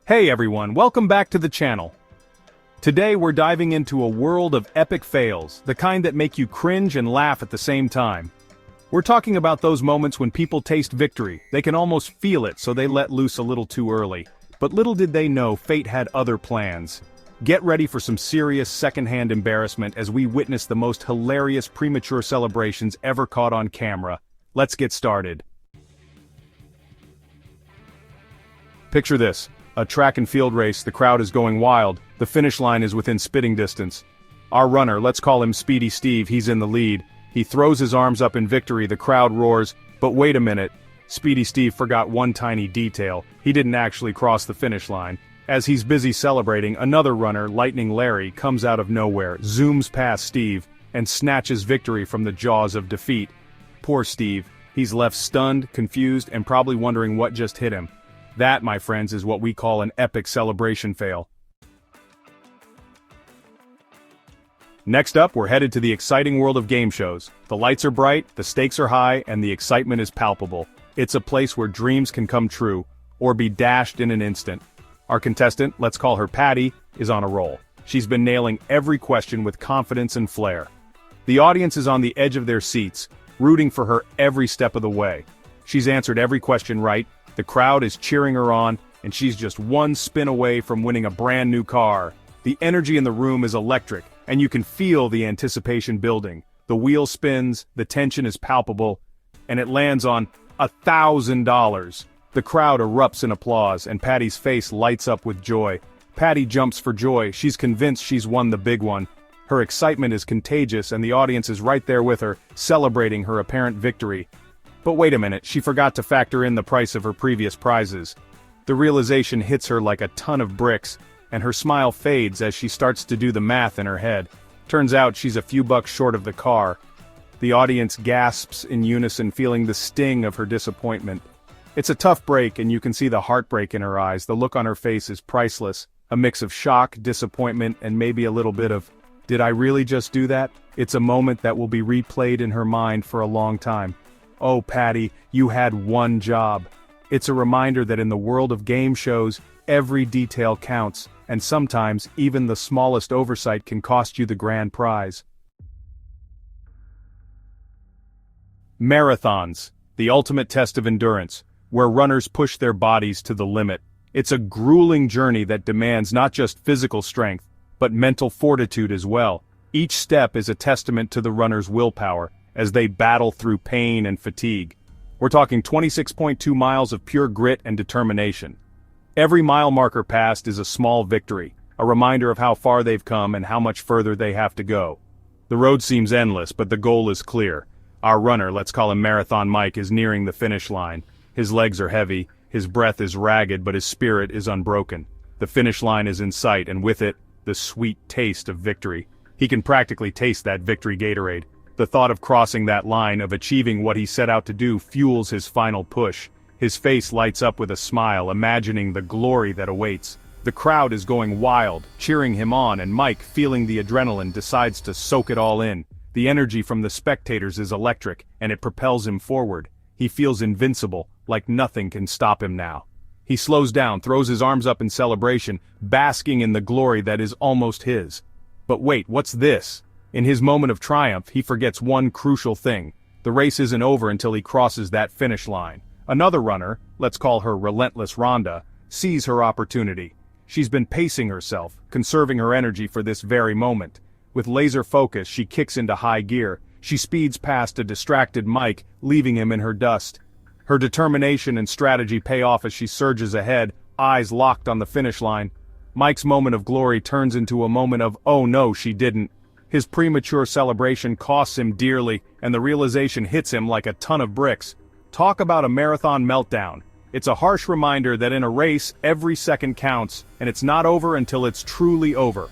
Hey everyone, welcome back to the channel. Today we're diving into a world of epic fails, the kind that make you cringe and laugh at the same time. We're talking about those moments when people taste victory, they can almost feel it so they let loose a little too early. But little did they know fate had other plans. Get ready for some serious secondhand embarrassment as we witness the most hilarious premature celebrations ever caught on camera. Let's get started. Picture this. A track and field race, the crowd is going wild, the finish line is within spitting distance. Our runner, let's call him Speedy Steve, he's in the lead. He throws his arms up in victory, the crowd roars, but wait a minute. Speedy Steve forgot one tiny detail, he didn't actually cross the finish line. As he's busy celebrating, another runner, Lightning Larry, comes out of nowhere, zooms past Steve, and snatches victory from the jaws of defeat. Poor Steve, he's left stunned, confused, and probably wondering what just hit him. That, my friends, is what we call an epic celebration fail. Next up, we're headed to the exciting world of game shows. The lights are bright, the stakes are high, and the excitement is palpable. It's a place where dreams can come true, or be dashed in an instant. Our contestant, let's call her Patty, is on a roll. She's been nailing every question with confidence and flair. The audience is on the edge of their seats, rooting for her every step of the way. She's answered every question right. The crowd is cheering her on, and she's just one spin away from winning a brand new car. The energy in the room is electric, and you can feel the anticipation building. The wheel spins, the tension is palpable, and it lands on $1,000. The crowd erupts in applause, and Patty's face lights up with joy. Patty jumps for joy, she's convinced she's won the big one. Her excitement is contagious, and the audience is right there with her, celebrating her apparent victory. But wait a minute, she forgot to factor in the price of her previous prizes. The realization hits her like a ton of bricks, and her smile fades as she starts to do the math in her head. Turns out she's a few bucks short of the car. The audience gasps in unison, feeling the sting of her disappointment. It's a tough break, and you can see the heartbreak in her eyes. The look on her face is priceless. A mix of shock, disappointment, and maybe a little bit of, "Did I really just do that?" It's a moment that will be replayed in her mind for a long time. Oh, Patty, you had one job. It's a reminder that in the world of game shows, every detail counts, and sometimes even the smallest oversight can cost you the grand prize. Marathons, the ultimate test of endurance, where runners push their bodies to the limit. It's a grueling journey that demands not just physical strength, but mental fortitude as well. Each step is a testament to the runner's willpower, as they battle through pain and fatigue. We're talking 26.2 miles of pure grit and determination. Every mile marker passed is a small victory, a reminder of how far they've come and how much further they have to go. The road seems endless, but the goal is clear. Our runner, let's call him Marathon Mike, is nearing the finish line. His legs are heavy, his breath is ragged, but his spirit is unbroken. The finish line is in sight, and with it, the sweet taste of victory. He can practically taste that victory Gatorade. The thought of crossing that line, of achieving what he set out to do, fuels his final push. His face lights up with a smile, imagining the glory that awaits. The crowd is going wild, cheering him on, and Mike, feeling the adrenaline, decides to soak it all in. The energy from the spectators is electric, and it propels him forward. He feels invincible, like nothing can stop him now. He slows down, throws his arms up in celebration, basking in the glory that is almost his. But wait, what's this? In his moment of triumph, he forgets one crucial thing. The race isn't over until he crosses that finish line. Another runner, let's call her Relentless Rhonda, sees her opportunity. She's been pacing herself, conserving her energy for this very moment. With laser focus, she kicks into high gear. She speeds past a distracted Mike, leaving him in her dust. Her determination and strategy pay off as she surges ahead, eyes locked on the finish line. Mike's moment of glory turns into a moment of, oh no, she didn't. His premature celebration costs him dearly, and the realization hits him like a ton of bricks. Talk about a marathon meltdown. It's a harsh reminder that in a race, every second counts, and it's not over until it's truly over.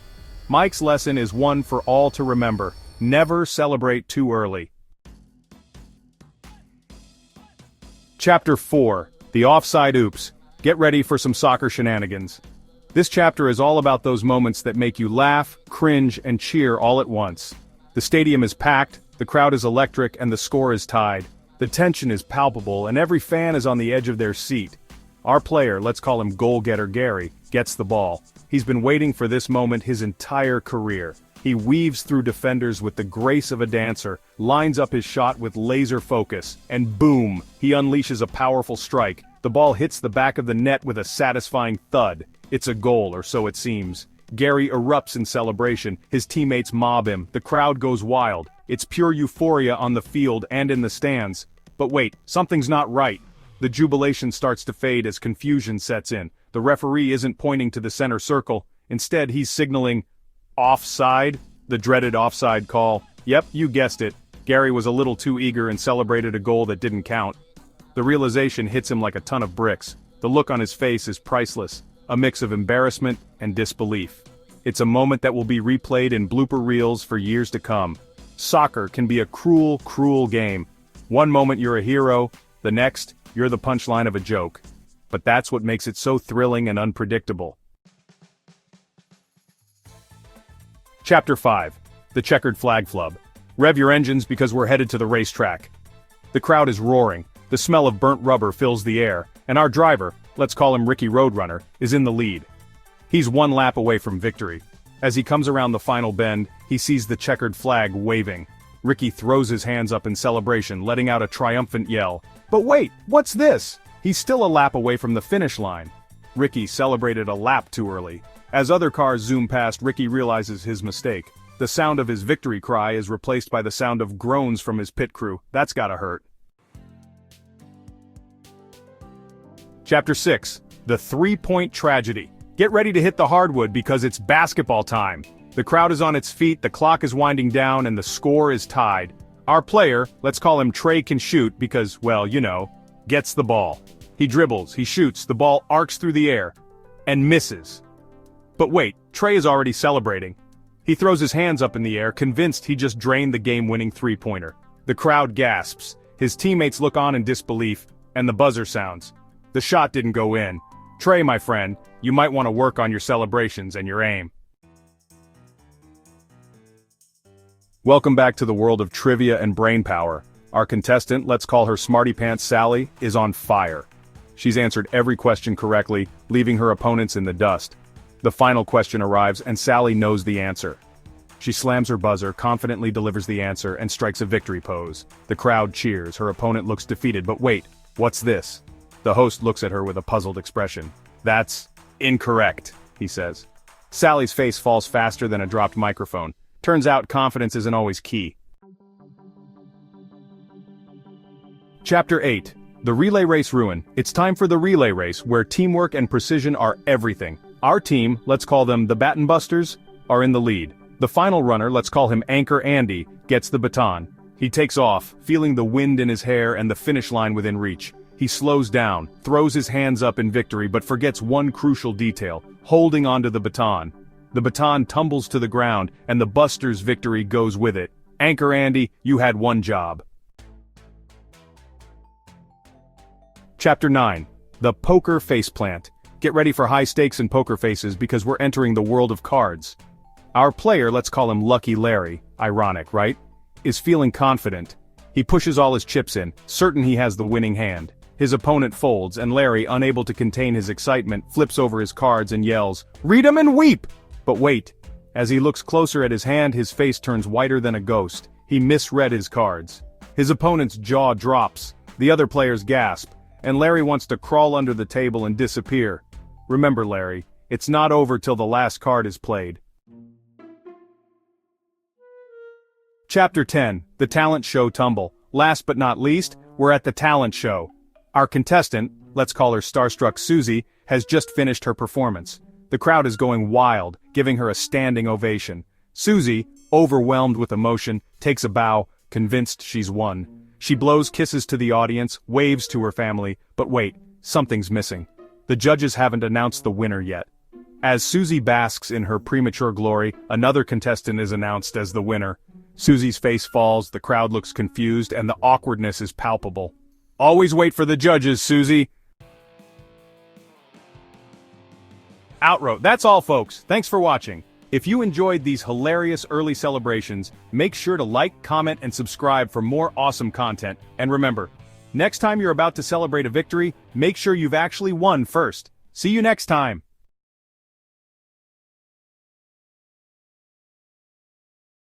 Mike's lesson is one for all to remember. Never celebrate too early. Chapter 4, the Offside Oops. Get ready for some soccer shenanigans. This chapter is all about those moments that make you laugh, cringe, and cheer all at once. The stadium is packed, the crowd is electric, and the score is tied. The tension is palpable, and every fan is on the edge of their seat. Our player, let's call him goal-getter Gary, gets the ball. He's been waiting for this moment his entire career. He weaves through defenders with the grace of a dancer, lines up his shot with laser focus, and boom, he unleashes a powerful strike. The ball hits the back of the net with a satisfying thud. It's a goal, or so it seems. Gary erupts in celebration, his teammates mob him, the crowd goes wild. It's pure euphoria on the field and in the stands. But wait, something's not right. The jubilation starts to fade as confusion sets in. The referee isn't pointing to the center circle. Instead, he's signaling offside, the dreaded offside call. Yep, you guessed it. Gary was a little too eager and celebrated a goal that didn't count. The realization hits him like a ton of bricks. The look on his face is priceless, a mix of embarrassment and disbelief. It's a moment that will be replayed in blooper reels for years to come. Soccer can be a cruel, cruel game. One moment you're a hero, the next, you're the punchline of a joke. But that's what makes it so thrilling and unpredictable. Chapter 5. The Checkered Flag Flub. Rev your engines because we're headed to the racetrack. The crowd is roaring, the smell of burnt rubber fills the air, and our driver, let's call him Ricky Roadrunner, is in the lead. He's one lap away from victory. As he comes around the final bend, he sees the checkered flag waving. Ricky throws his hands up in celebration, letting out a triumphant yell. But wait, what's this? He's still a lap away from the finish line. Ricky celebrated a lap too early. As other cars zoom past, Ricky realizes his mistake. The sound of his victory cry is replaced by the sound of groans from his pit crew. That's gotta hurt. Chapter 6. The 3-Point Tragedy. Get ready to hit the hardwood because it's basketball time. The crowd is on its feet, the clock is winding down, and the score is tied. Our player, let's call him Trey, can shoot because, well, you know, gets the ball. He dribbles, he shoots, the ball arcs through the air, and misses. But wait, Trey is already celebrating. He throws his hands up in the air, convinced he just drained the game-winning three-pointer. The crowd gasps, his teammates look on in disbelief, and the buzzer sounds. The shot didn't go in. Trey, my friend, you might want to work on your celebrations and your aim. Welcome back to the world of trivia and brainpower. Our contestant, let's call her Smarty Pants Sally, is on fire. She's answered every question correctly, leaving her opponents in the dust. The final question arrives and Sally knows the answer. She slams her buzzer, confidently delivers the answer, and strikes a victory pose. The crowd cheers, her opponent looks defeated, but wait, what's this? The host looks at her with a puzzled expression. That's incorrect, he says. Sally's face falls faster than a dropped microphone. Turns out confidence isn't always key. Chapter 8. The Relay Race Ruin. It's time for the relay race, where teamwork and precision are everything. Our team, let's call them the Baton Busters, are in the lead. The final runner, let's call him Anchor Andy, gets the baton. He takes off, feeling the wind in his hair and the finish line within reach. He slows down, throws his hands up in victory but forgets one crucial detail, holding onto the baton. The baton tumbles to the ground, and the Busters' victory goes with it. Anchor Andy, you had one job. Chapter 9. The Poker Faceplant. Get ready for high stakes and poker faces because we're entering the world of cards. Our player, let's call him Lucky Larry, ironic, right? Is feeling confident. He pushes all his chips in, certain he has the winning hand. His opponent folds, and Larry, unable to contain his excitement, flips over his cards and yells, "Read 'em and weep!" But wait. As he looks closer at his hand, his face turns whiter than a ghost. He misread his cards. His opponent's jaw drops, the other players gasp, and Larry wants to crawl under the table and disappear. Remember, Larry, it's not over till the last card is played. Chapter 10. The Talent Show Tumble. Last but not least, we're at the talent show. Our contestant, let's call her Starstruck Susie, has just finished her performance. The crowd is going wild, giving her a standing ovation. Susie, overwhelmed with emotion, takes a bow, convinced she's won. She blows kisses to the audience, waves to her family, but wait, something's missing. The judges haven't announced the winner yet. As Susie basks in her premature glory, another contestant is announced as the winner. Susie's face falls, the crowd looks confused, and the awkwardness is palpable. Always wait for the judges, Susie. Outro. That's all, folks. Thanks for watching. If you enjoyed these hilarious early celebrations, make sure to like, comment, and subscribe for more awesome content. And remember, Next time you're about to celebrate a victory, make sure you've actually won first. See you next time!